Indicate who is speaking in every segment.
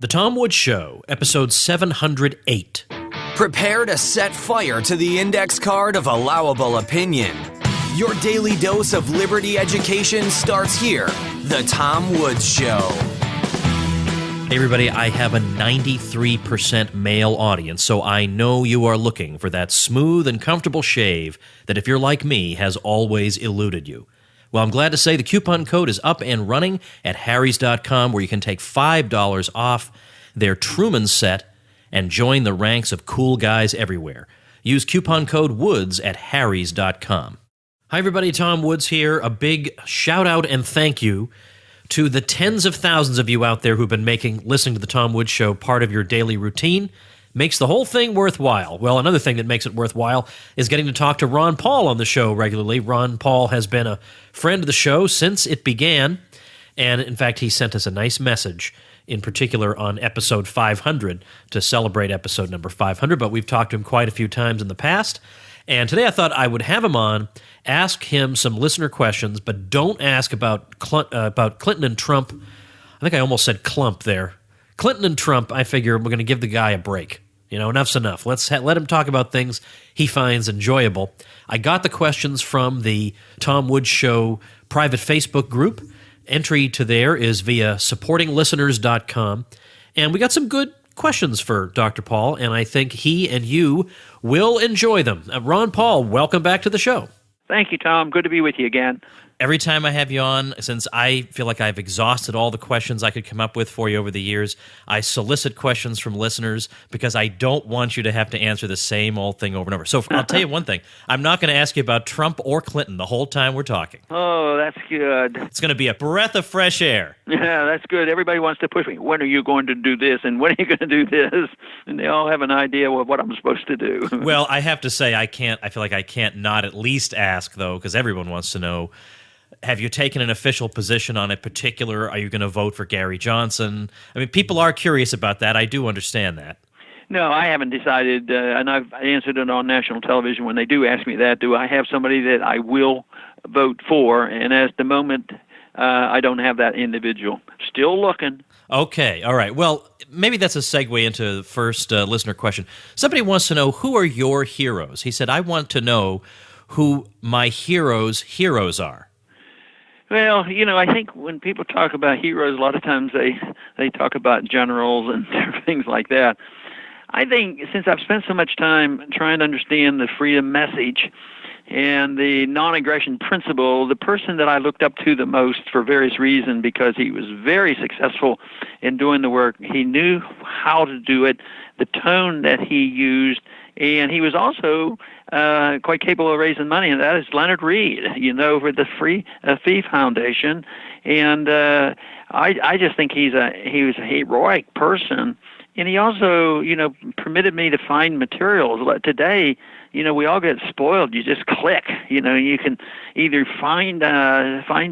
Speaker 1: The Tom Woods Show, episode 708.
Speaker 2: Prepare to set fire to the index card of allowable opinion. Your daily dose of liberty education starts here. The Tom Woods Show.
Speaker 1: Hey everybody, I have a 93% male audience, so I know you are looking for that smooth and comfortable shave that, if you're like me, has always eluded you. Well, I'm glad to say the coupon code is up and running at harrys.com, where you can take $5 off their Truman set and join the ranks of cool guys everywhere. Use coupon code WOODS at harrys.com. Hi everybody, Tom Woods here. A big shout out and thank you to the tens of thousands of you out there who've been listening to the Tom Woods Show part of your daily routine. Makes the whole thing worthwhile. Well, another thing that makes it worthwhile is getting to talk to Ron Paul on the show regularly. Ron Paul has been a friend of the show since it began, and in fact, he sent us a nice message, in particular on episode 500, to celebrate episode number 500, but we've talked to him quite a few times in the past, and today I thought I would have him on, ask him some listener questions, but don't ask about Clinton and Trump. I think I almost said clump there. Clinton and Trump, I figure we're going to give the guy a break. You know, enough's enough. Let him talk about things he finds enjoyable. I got the questions from the Tom Woods Show private Facebook group. Entry to there is via supportinglisteners.com. And we got some good questions for Dr. Paul, and I think he and you will enjoy them. Ron Paul, welcome back to the show.
Speaker 3: Thank you, Tom. Good to be with you again.
Speaker 1: Every time I have you on, since I feel like I've exhausted all the questions I could come up with for you over the years, I solicit questions from listeners because I don't want you to have to answer the same old thing over and over. So I'll tell you one thing. I'm not going to ask you about Trump or Clinton the whole time we're talking.
Speaker 3: Oh, that's good.
Speaker 1: It's going to be a breath of fresh air.
Speaker 3: Yeah, that's good. Everybody wants to push me. When are you going to do this? And when are you going to do this? And they all have an idea of what I'm supposed to do.
Speaker 1: Well, I have to say, I feel like I can't not at least ask, though, because everyone wants to know, have you taken an official position on a particular? Are you going to vote for Gary Johnson? I mean, people are curious about that. I do understand that.
Speaker 3: No, I haven't decided, and I've answered it on national television when they do ask me that. Do I have somebody that I will vote for? And at the moment, I don't have that individual. Still looking.
Speaker 1: Okay, all right. Well, maybe that's a segue into the first listener question. Somebody wants to know, who are your heroes? He said, I want to know who my heroes' heroes are.
Speaker 3: Well, you know, I think when people talk about heroes, a lot of times they talk about generals and things like that. I think since I've spent so much time trying to understand the freedom message and the non-aggression principle, the person that I looked up to the most for various reasons, because he was very successful in doing the work, he knew how to do it, the tone that he used, and he was also quite capable of raising money, and that is Leonard Reed, you know, for the Fee Foundation. And I just think he was a heroic person. And he also, you know, permitted me to find materials. Today, you know, we all get spoiled. You just click. You know, you can either find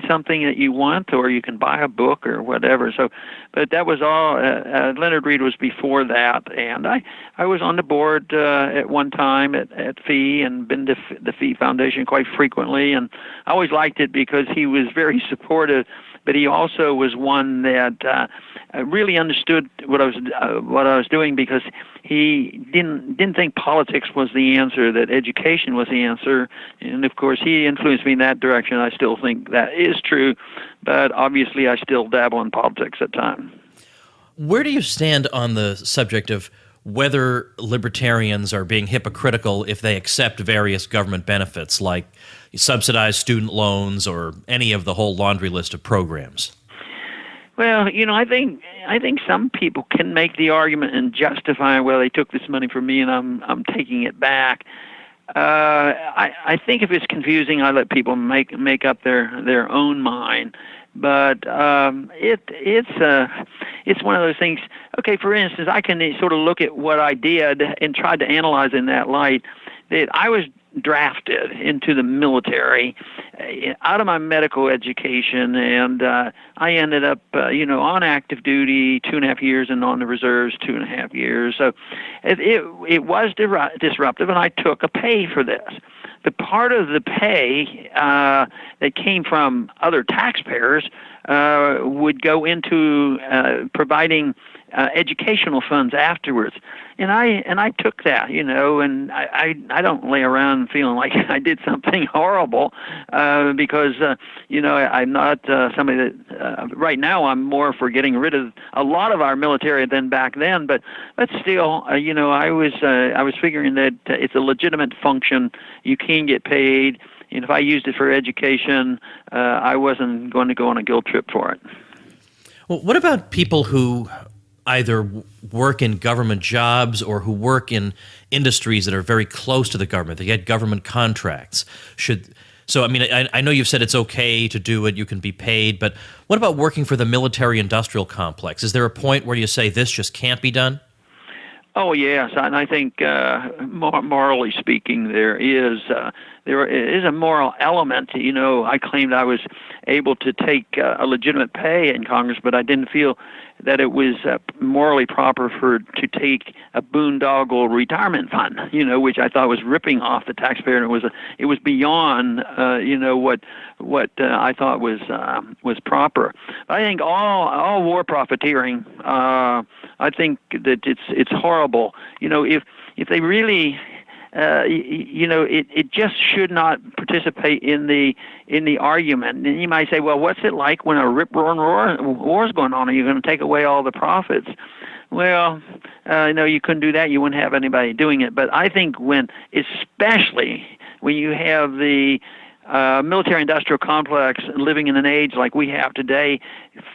Speaker 3: something that you want, or you can buy a book or whatever. So, but that was all. Leonard Reed was before that, and I was on the board at one time at Fee, and been to the Fee Foundation quite frequently, and I always liked it because he was very supportive. But he also was one that really understood what I was doing, because he didn't think politics was the answer, that education was the answer. And of course, he influenced me in that direction. I still think that is true, but obviously I still dabble in politics at times.
Speaker 1: Where do you stand on the subject of whether libertarians are being hypocritical if they accept various government benefits like subsidized student loans or any of the whole laundry list of programs?
Speaker 3: Well, you know, I think some people can make the argument and justify, well, they took this money from me and I'm taking it back. I think if it's confusing, I let people make up their own mind. But it's one of those things. Okay, for instance, I can sort of look at what I did and try to analyze in that light. That I was drafted into the military out of my medical education, and I ended up, on active duty 2.5 years and on the reserves 2.5 years. So it was disruptive, and I took a pay for this. The part of the pay that came from other taxpayers would go into providing educational funds afterwards. And I took that, and I don't lay around feeling like I did something horrible, because I'm not somebody that right now I'm more for getting rid of a lot of our military than back then. But still, I was figuring that it's a legitimate function. You can get paid, and if I used it for education, I wasn't going to go on a guilt trip for it.
Speaker 1: Well, what about people who either work in government jobs or who work in industries that are very close to the government? They get government contracts. I know you've said it's okay to do it, you can be paid, but what about working for the military-industrial complex? Is there a point where you say this just can't be done?
Speaker 3: Oh, yes, and I think morally speaking, there is a moral element. I claimed I was able to take a legitimate pay in Congress, but I didn't feel that it was morally proper to take a boondoggle retirement fund, which I thought was ripping off the taxpayer, and it was beyond what I thought was proper. I think all war profiteering, I think that it's horrible. If they really, it just should not participate in the argument. And you might say, well, what's it like when a rip-roaring war is going on? Are you going to take away all the profits? Well, no, you couldn't do that. You wouldn't have anybody doing it. But I think especially when you have the military-industrial complex living in an age like we have today,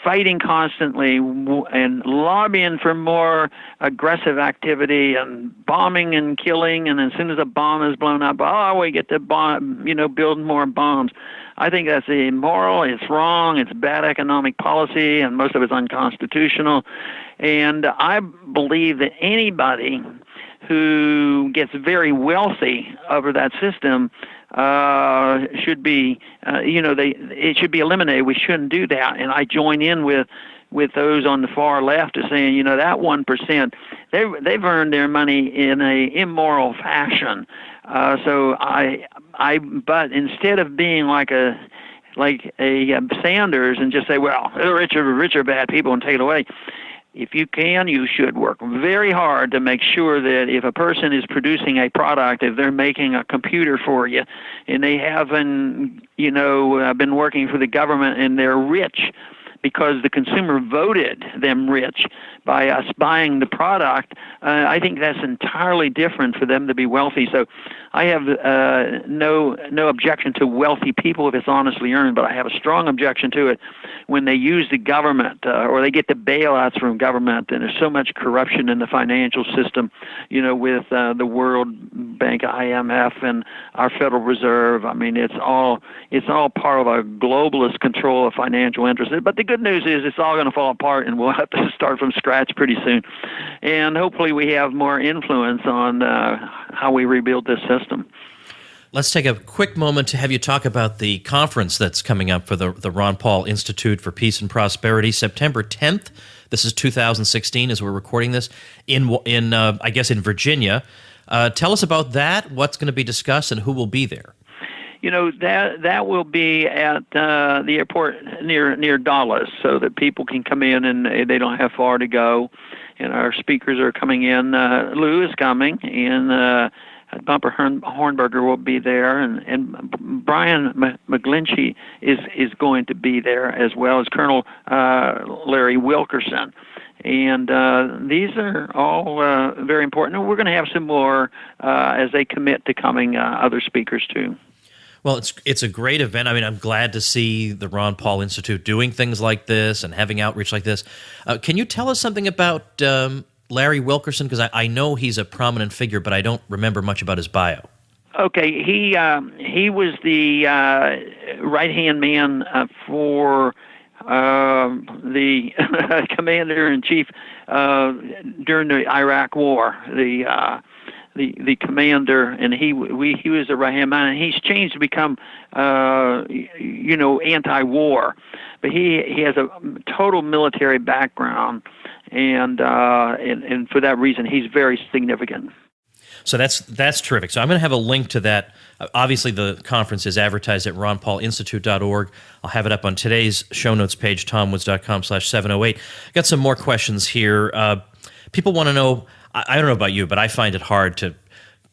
Speaker 3: fighting constantly and lobbying for more aggressive activity and bombing and killing, and as soon as a bomb is blown up, we get to build more bombs. I think that's immoral, it's wrong, it's bad economic policy, and most of it's unconstitutional. And I believe that anybody who gets very wealthy over that system should be, it should be eliminated. We shouldn't do that. And I join in with those on the far left as saying, that 1%, they've earned their money in a immoral fashion. But instead of being like a Sanders and just say, well, the rich are bad people and take it away. If you can, you should work very hard to make sure that if a person is producing a product, if they're making a computer for you, and they haven't, been working for the government and they're rich because the consumer voted them rich by us buying the product, I think that's entirely different for them to be wealthy. So I have no objection to wealthy people if it's honestly earned, but I have a strong objection to it when they use the government or they get the bailouts from government, and there's so much corruption in the financial system, with the World Bank, IMF, and our Federal Reserve. I mean, it's all part of a globalist control of financial interests. But the good news is it's all going to fall apart, and we'll have to start from scratch pretty soon. And hopefully we have more influence on how we rebuild this system.
Speaker 1: Let's take a quick moment to have you talk about the conference that's coming up for the Ron Paul Institute for Peace and Prosperity, September 10th. This is 2016 as we're recording this in Virginia. Tell us about that, what's going to be discussed, and who will be there.
Speaker 3: That will be at the airport near Dallas, so that people can come in and they don't have far to go. And our speakers are coming in. Lou is coming, and Bumper Hornberger will be there, and Brian McGlinchey is going to be there, as well as Colonel Larry Wilkerson. And these are all very important. And we're going to have some more as they commit to coming, other speakers too.
Speaker 1: Well, it's a great event. I mean, I'm glad to see the Ron Paul Institute doing things like this and having outreach like this. Can you tell us something about Larry Wilkerson? Because I know he's a prominent figure, but I don't remember much about his bio.
Speaker 3: Okay, he was the right-hand man for the commander-in-chief during the Iraq War. The commander, and he was the right-hand man, and he's changed to become anti-war, but he has a total military background, and for that reason he's very significant.
Speaker 1: So that's terrific. So I'm going to have a link to that. Obviously, the conference is advertised at ronpaulinstitute.org. I'll have it up on today's show notes page, tomwoods.com/708. Got some more questions here. People want to know, I don't know about you, but I find it hard to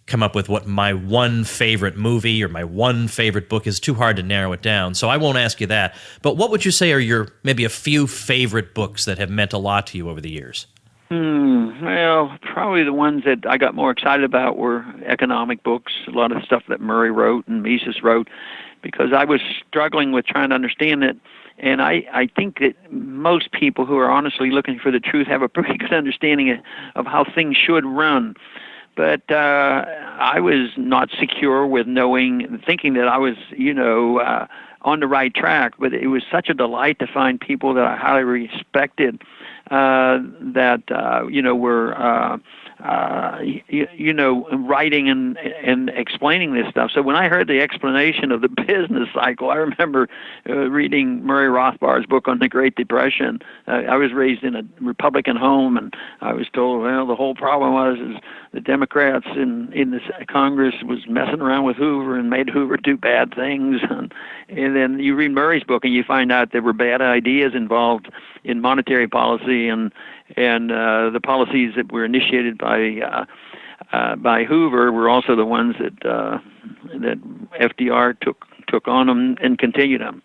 Speaker 1: come up with what my one favorite movie or my one favorite book is. Too hard to narrow it down. So I won't ask you that. But what would you say are your maybe a few favorite books that have meant a lot to you over the years?
Speaker 3: Well, probably the ones that I got more excited about were economic books, a lot of stuff that Murray wrote and Mises wrote, because I was struggling with trying to understand it. And I think that most people who are honestly looking for the truth have a pretty good understanding of how things should run. But I was not secure with thinking that I was, on the right track. But it was such a delight to find people that I highly respected that were writing and explaining this stuff. So when I heard the explanation of the business cycle, I remember reading Murray Rothbard's book on the Great Depression. I was raised in a Republican home, and I was told, well, the whole problem was the Democrats in the Congress was messing around with Hoover and made Hoover do bad things. And then you read Murray's book and you find out there were bad ideas involved in monetary policy and the policies that were initiated by Hoover were also the ones that FDR took on them and continued them.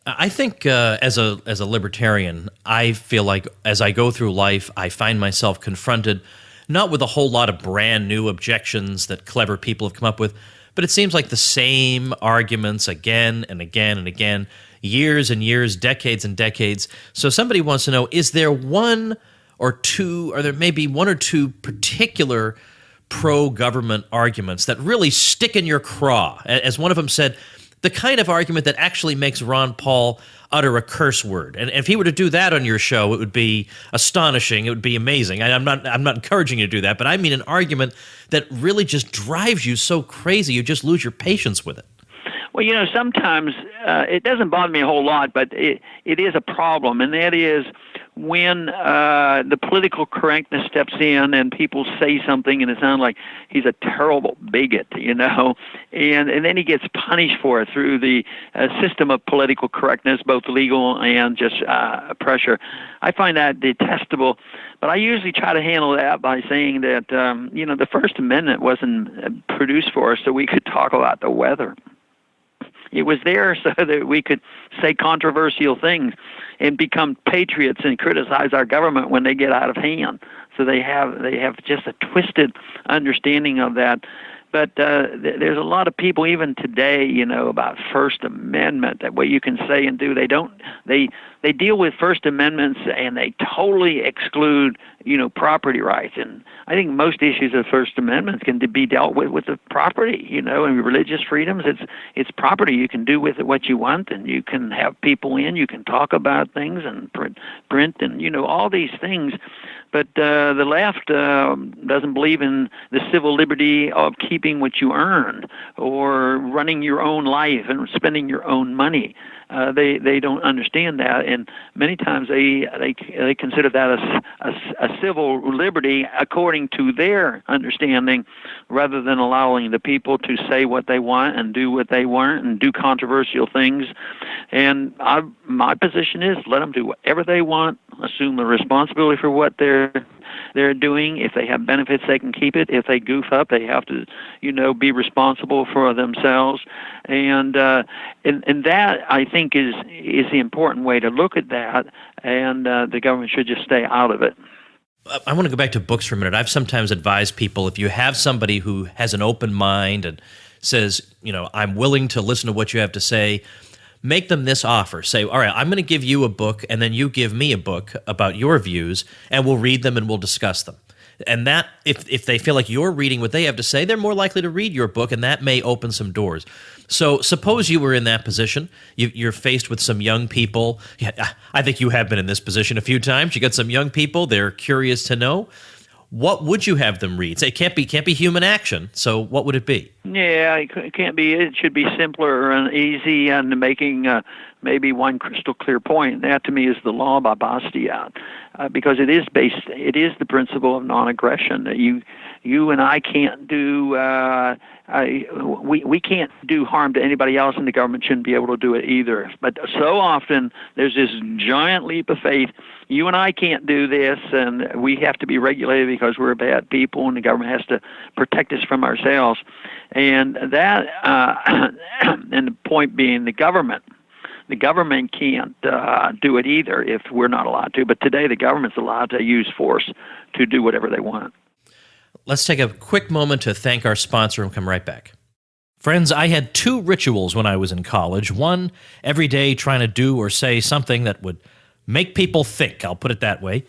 Speaker 1: I think as a libertarian, I feel like as I go through life, I find myself confronted not with a whole lot of brand new objections that clever people have come up with, but it seems like the same arguments again and again and again, years and years, decades and decades. So somebody wants to know, is there one or two, or there may be one or two particular pro-government arguments that really stick in your craw? As one of them said, the kind of argument that actually makes Ron Paul utter a curse word. And if he were to do that on your show, it would be astonishing. It would be amazing. I'm not encouraging you to do that, but I mean an argument that really just drives you so crazy you just lose your patience with it.
Speaker 3: Well, sometimes it doesn't bother me a whole lot, but it is a problem, and that is when the political correctness steps in and people say something and it sounds like he's a terrible bigot, and then he gets punished for it through the system of political correctness, both legal and just pressure. I find that detestable, but I usually try to handle that by saying that, the First Amendment wasn't produced for us so we could talk about the weather. It was there so that we could say controversial things and become patriots and criticize our government when they get out of hand. So they have just a twisted understanding of that. But there's a lot of people even today, about First Amendment, that what you can say and do. They deal with First Amendments and they totally exclude, property rights. And I think most issues of First Amendment can be dealt with the property, and religious freedoms. It's property. You can do with it what you want, and you can have people in. You can talk about things and print and all these things. But the left doesn't believe in the civil liberty of keeping what you earned or running your own life and spending your own money. They don't understand that, and many times they consider that a civil liberty according to their understanding, rather than allowing the people to say what they want and do what they want and do controversial things. And my position is let them do whatever they want, assume the responsibility for what they're doing. If they have benefits, they can keep it. If they goof up, they have to, be responsible for themselves. And that, I think, is the important way to look at that. And the government should just stay out of it.
Speaker 1: I want to go back to books for a minute. I've sometimes advised people, if you have somebody who has an open mind and says, I'm willing to listen to what you have to say, make them this offer. Say, all right, I'm going to give you a book, and then you give me a book about your views, and we'll read them and we'll discuss them. And that, if they feel like you're reading what they have to say, they're more likely to read your book, and that may open some doors. So suppose you were in that position. You're faced with some young people. Yeah, I think you have been in this position a few times. You got some young people. They're curious to know. What would you have them read? Say, it can't be Human Action. So what would it be?
Speaker 3: Yeah, it can't be. It should be simpler and easy, and making maybe one crystal clear point. That to me is the law by Bastiat, because it is the principle of non-aggression. That you and I can't do we can't do harm to anybody else, and the government shouldn't be able to do it either. But so often there's this giant leap of faith. You and I can't do this, and we have to be regulated because we're bad people, and the government has to protect us from ourselves. And that, and the point being, the government can't do it either if we're not allowed to. But today the government's allowed to use force to do whatever they want.
Speaker 1: Let's take a quick moment to thank our sponsor and come right back. Friends, I had two rituals when I was in college. One, every day trying to do or say something that would make people think, I'll put it that way.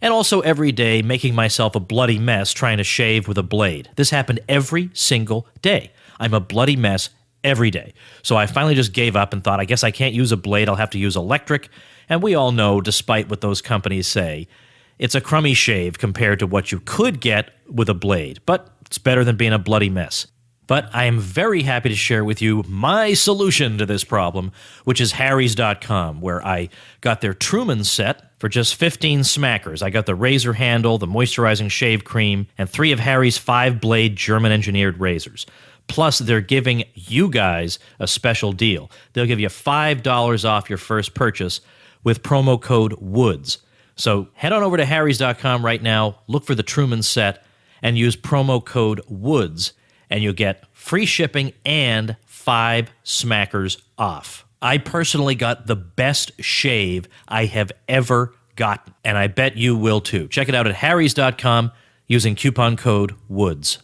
Speaker 1: And also every day making myself a bloody mess trying to shave with a blade. This happened every single day. I'm a bloody mess every day. So I finally just gave up and thought, I guess I can't use a blade, I'll have to use electric. And we all know, despite what those companies say, it's a crummy shave compared to what you could get with a blade, but it's better than being a bloody mess. But I am very happy to share with you my solution to this problem, which is Harry's.com, where I got their Truman set for just 15 smackers. I got the razor handle, the moisturizing shave cream, and 3 of Harry's 5-blade German-engineered razors. Plus, they're giving you guys a special deal. They'll give you $5 off your first purchase with promo code WOODS. So head on over to Harry's.com right now, look for the Truman set, and use promo code WOODS, and you'll get free shipping and 5 smackers off. I personally got the best shave I have ever gotten, and I bet you will too. Check it out at Harry's.com using coupon code WOODS.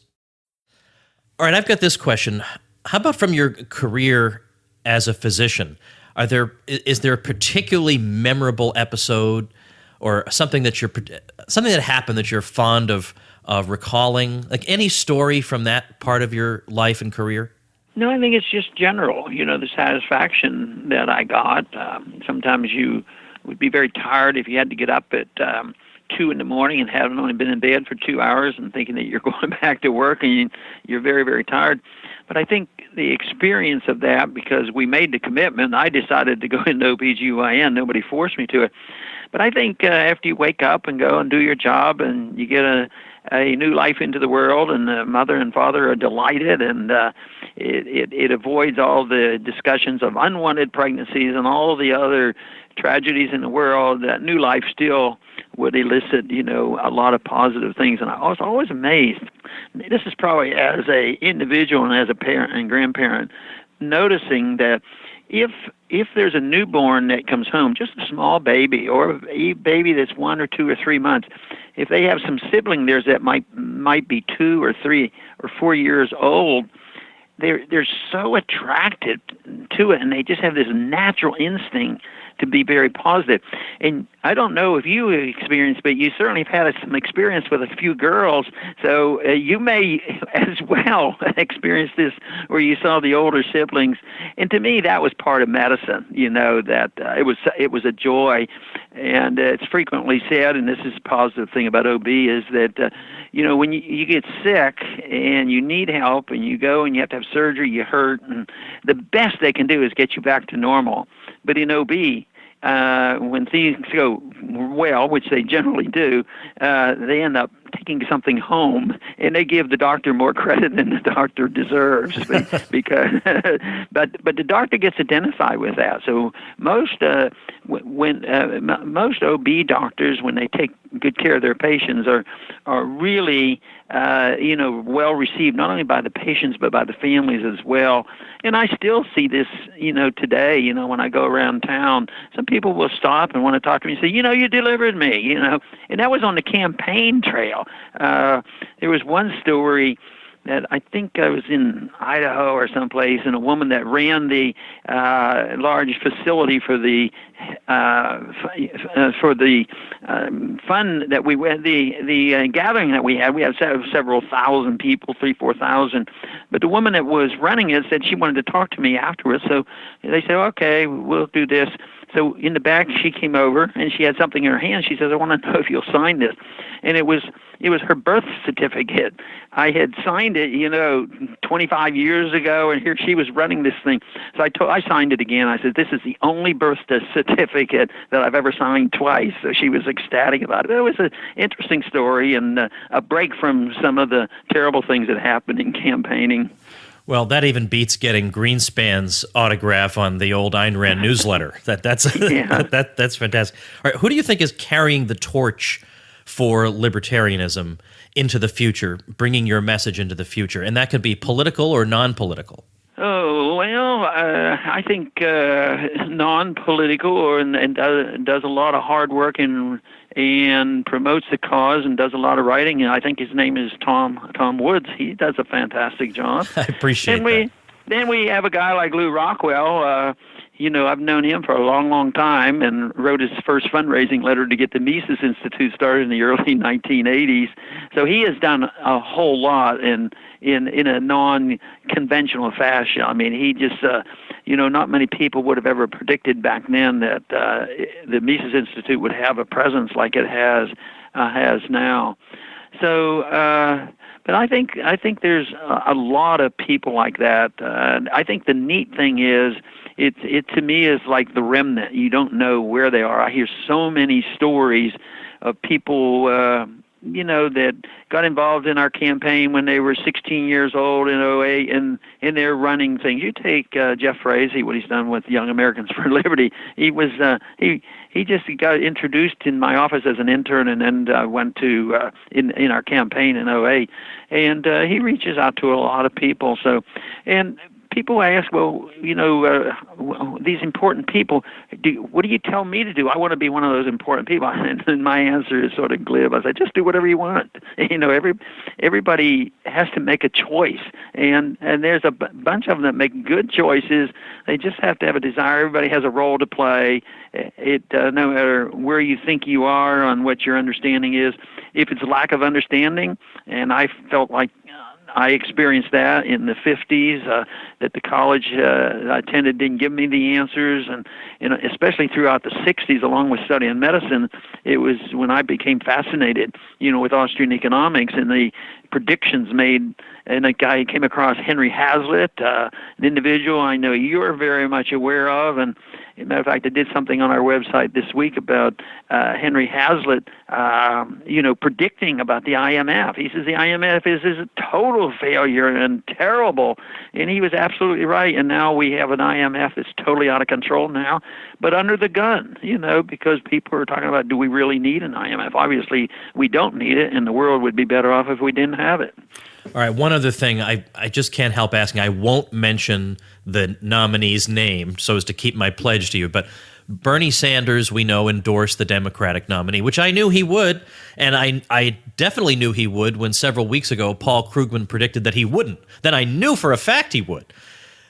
Speaker 1: All right, I've got this question. How about from your career as a physician? Is there a particularly memorable episode or something that happened that you're fond of recalling? Like any story from that part of your life and career?
Speaker 3: No, I think it's just general, the satisfaction that I got. Sometimes you would be very tired if you had to get up at 2 in the morning and haven't only been in bed for 2 hours and thinking that you're going back to work and you're very, very tired. But I think the experience of that, because we made the commitment, I decided to go into OBGYN. Nobody forced me to it. But I think after you wake up and go and do your job and you get a new life into the world, and the mother and father are delighted, and it avoids all the discussions of unwanted pregnancies and all the other tragedies in the world, that new life still would elicit, a lot of positive things. And I was always amazed. This is probably as a individual and as a parent and grandparent, noticing that if there's a newborn that comes home, just a small baby or a baby that's 1 or 2 or 3 months, if they have some sibling there that might be 2 or 3 or 4 years old, they're so attracted to it, and they just have this natural instinct to be very positive. And I don't know if you experienced, but you certainly have had some experience with a few girls, so you may as well experience this where you saw the older siblings. And to me, that was part of medicine, that it was a joy. And it's frequently said, and this is a positive thing about OB, is that, when you get sick and you need help and you go and you have to have surgery, you hurt, and the best they can do is get you back to normal. But in OB, when things go well, which they generally do, they end up taking something home, and they give the doctor more credit than the doctor deserves. because, but the doctor gets identified with that. So most most OB doctors, when they take good care of their patients, are really well received, not only by the patients but by the families as well. And I still see this today. When I go around town, some people will stop and want to talk to me and say, you delivered me, and that was on the campaign trail. There was one story that I think I was in Idaho or someplace, and a woman that ran the large facility for the fund that we had, the gathering that we had. We had several thousand people, 3,000-4,000. But the woman that was running it said she wanted to talk to me afterwards. So they said, okay, we'll do this. So in the back, she came over, and she had something in her hand. She says, I want to know if you'll sign this. And it was it was her birth certificate. I had signed it, 25 years ago, and here she was running this thing. So I signed it again. I said, this is the only birth certificate that I've ever signed twice. So she was ecstatic about it. It was an interesting story and a break from some of the terrible things that happened in campaigning.
Speaker 1: Well, that even beats getting Greenspan's autograph on the old Ayn Rand newsletter. That's that's fantastic. All right, who do you think is carrying the torch for libertarianism into the future, bringing your message into the future? And that could be political or non-political.
Speaker 3: Oh, well, I think non-political and does a lot of hard work and promotes the cause and does a lot of writing. And I think his name is Tom Woods. He does a fantastic job.
Speaker 1: I appreciate that.
Speaker 3: Then we have a guy like Lou Rockwell. I've known him for a long, long time and wrote his first fundraising letter to get the Mises Institute started in the early 1980s. So he has done a whole lot in a non-conventional fashion. I mean, he just, not many people would have ever predicted back then that the Mises Institute would have a presence like it has now. So, but I think there's a lot of people like that. I think the neat thing is, it to me is like the remnant. You don't know where they are. I hear so many stories of people, that got involved in our campaign when they were 16 years old in '08, and they're running things. You take Jeff Frazee, what he's done with Young Americans for Liberty. He was he just got introduced in my office as an intern, and then went to in our campaign in '08, and he reaches out to a lot of people. So, and people ask, well, these important people, what do you tell me to do? I want to be one of those important people. And my answer is sort of glib. I say, just do whatever you want. Everybody has to make a choice. And there's a bunch of them that make good choices. They just have to have a desire. Everybody has a role to play. No matter where you think you are on what your understanding is. If it's lack of understanding, and I felt like I experienced that in the 50s, that the college I attended didn't give me the answers, and especially throughout the 60s, along with studying medicine, it was when I became fascinated, with Austrian economics and the predictions made. And a guy came across Henry Hazlitt, an individual I know you're very much aware of, and as a matter of fact, I did something on our website this week about Henry Hazlitt, predicting about the IMF. He says the IMF is a total failure and terrible, and he was absolutely right. And now we have an IMF that's totally out of control now, but under the gun, because people are talking about, do we really need an IMF? Obviously, we don't need it, and the world would be better off if we didn't have it.
Speaker 1: All right, one other thing I just can't help asking. I won't mention the nominee's name so as to keep my pledge to you, but Bernie Sanders, we know, endorsed the Democratic nominee, which I knew he would, and I definitely knew he would when several weeks ago Paul Krugman predicted that he wouldn't. Then I knew for a fact he would.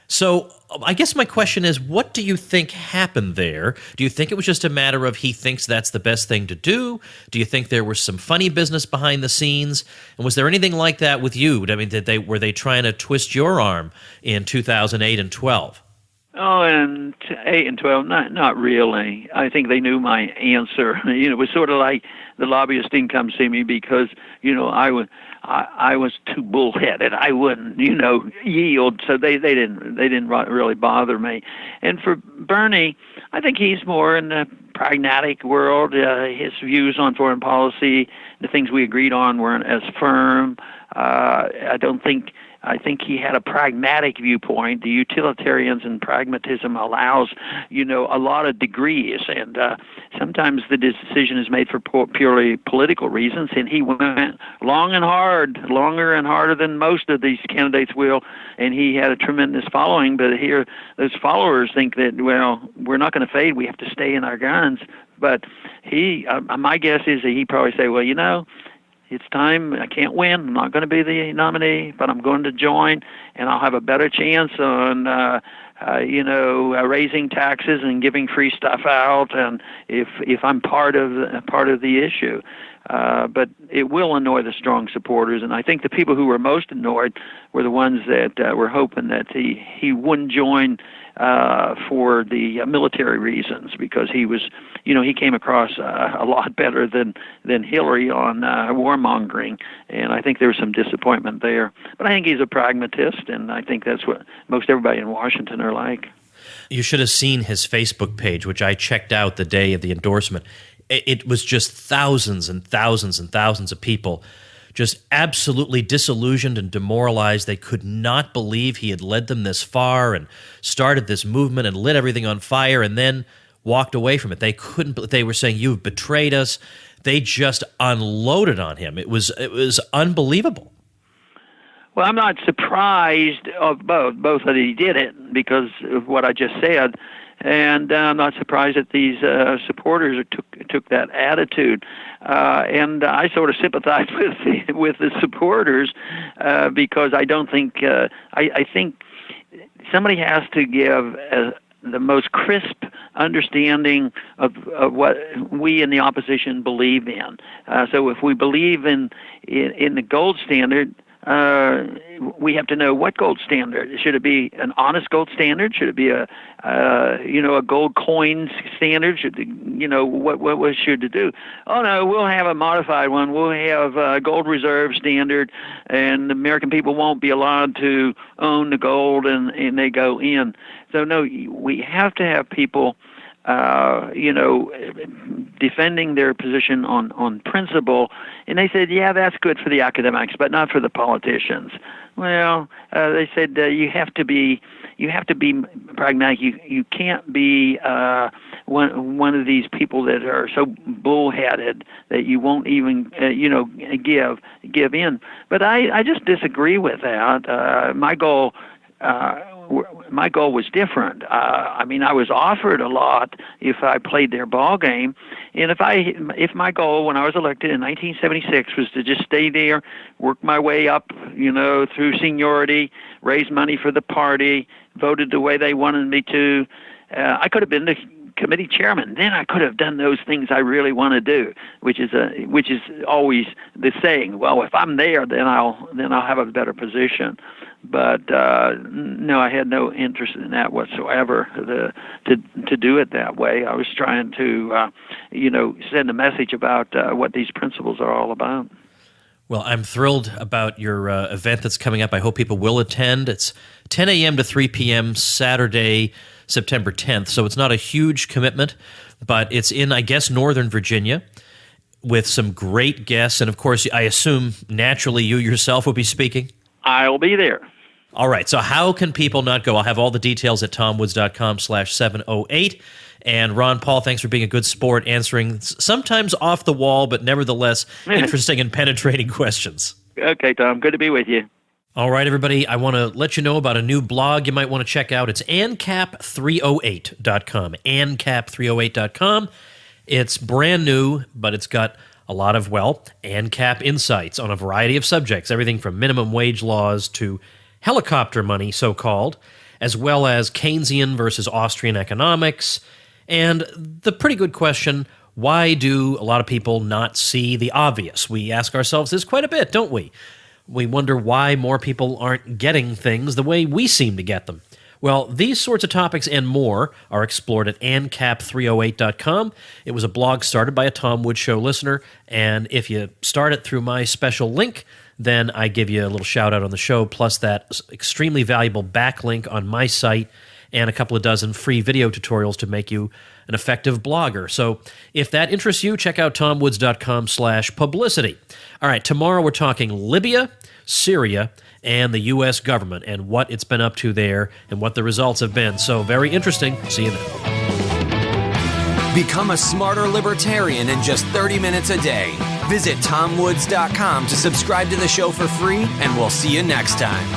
Speaker 1: So I guess my question is, what do you think happened there? Do you think it was just a matter of he thinks that's the best thing to do? Do you think there was some funny business behind the scenes? And was there anything like that with you? I mean, were they trying to twist your arm in 2008 and 12?
Speaker 3: Oh, and 8 and 12, not really. I think they knew my answer. It was sort of like the lobbyist didn't come see me because, I was too bullheaded. I wouldn't, yield. So they didn't really bother me. And for Bernie, I think he's more in the pragmatic world. His views on foreign policy, the things we agreed on weren't as firm. I think he had a pragmatic viewpoint. The utilitarians and pragmatism allows, a lot of degrees, and sometimes the decision is made for purely political reasons, and he went longer and harder than most of these candidates will, and he had a tremendous following, but here those followers think that, well, we're not going to fade, we have to stay in our guns. But my guess is that he probably say, well, it's time. I can't win. I'm not going to be the nominee, but I'm going to join, and I'll have a better chance on, raising taxes and giving free stuff out, and if I'm part of the issue. But it will annoy the strong supporters, and I think the people who were most annoyed were the ones that were hoping that he wouldn't join for the military reasons, because he was, he came across a lot better than Hillary on warmongering, and I think there was some disappointment there. But I think he's a pragmatist, and I think that's what most everybody in Washington are like.
Speaker 1: You should have seen his Facebook page, which I checked out the day of the endorsement. It was just thousands and thousands and thousands of people just absolutely disillusioned and demoralized. They could not believe he had led them this far and started this movement and lit everything on fire and then walked away from it. They couldn't. They were saying, "You've betrayed us." They just unloaded on him. It was unbelievable.
Speaker 3: Well, I'm not surprised of both that he did it because of what I just said, and I'm not surprised that these supporters took that attitude. And I sort of sympathize with the supporters because I don't think I think somebody has to give the most crisp understanding of what we in the opposition believe in. So if we believe in the gold standard, we have to know what gold standard. Should it be an honest gold standard? Should it be a gold coin standard? What should it do? Oh no, we'll have a modified one. We'll have a gold reserve standard, and the American people won't be allowed to own the gold, and they go in. So no, we have to have people defending their position on principle. And they said, yeah, that's good for the academics, but not for the politicians. Well, they said you have to be pragmatic. You can't be one of these people that are so bullheaded that you won't even give in. But I just disagree with that. My goal was different. I was offered a lot if I played their ball game, and if my goal when I was elected in 1976 was to just stay there, work my way up, through seniority, raise money for the party, voted the way they wanted me to, I could have been the committee chairman. Then I could have done those things I really want to do, which is always the saying. Well, if I'm there, then I'll have a better position. But no, I had no interest in that whatsoever. To do it that way, I was trying to send a message about what these principles are all about.
Speaker 1: Well, I'm thrilled about your event that's coming up. I hope people will attend. It's 10 a.m. to 3 p.m. Saturday, September 10th. So it's not a huge commitment, but it's in, I guess, Northern Virginia with some great guests. And, of course, I assume naturally you yourself will be speaking.
Speaker 3: I'll be there.
Speaker 1: All right. So how can people not go? I'll have all the details at tomwoods.com/708. And Ron Paul, thanks for being a good sport, answering sometimes off the wall, but nevertheless interesting and penetrating questions.
Speaker 3: Okay, Tom. Good to be with you.
Speaker 1: All right, everybody. I want to let you know about a new blog you might want to check out. It's ancap308.com. ancap308.com. It's brand new, but it's got a lot of, ANCAP insights on a variety of subjects, everything from minimum wage laws to helicopter money, so-called, as well as Keynesian versus Austrian economics, and the pretty good question, why do a lot of people not see the obvious? We ask ourselves this quite a bit, don't we? We wonder why more people aren't getting things the way we seem to get them. Well, these sorts of topics and more are explored at ancap308.com. It was a blog started by a Tom Woods Show listener, and if you start it through my special link, then I give you a little shout-out on the show, plus that extremely valuable backlink on my site and a couple of dozen free video tutorials to make you an effective blogger. So if that interests you, check out tomwoods.com/publicity. All right, tomorrow we're talking Libya, Syria, and the U.S. government and what it's been up to there and what the results have been. So very interesting. See you then.
Speaker 2: Become a smarter libertarian in just 30 minutes a day. Visit tomwoods.com to subscribe to the show for free, and we'll see you next time.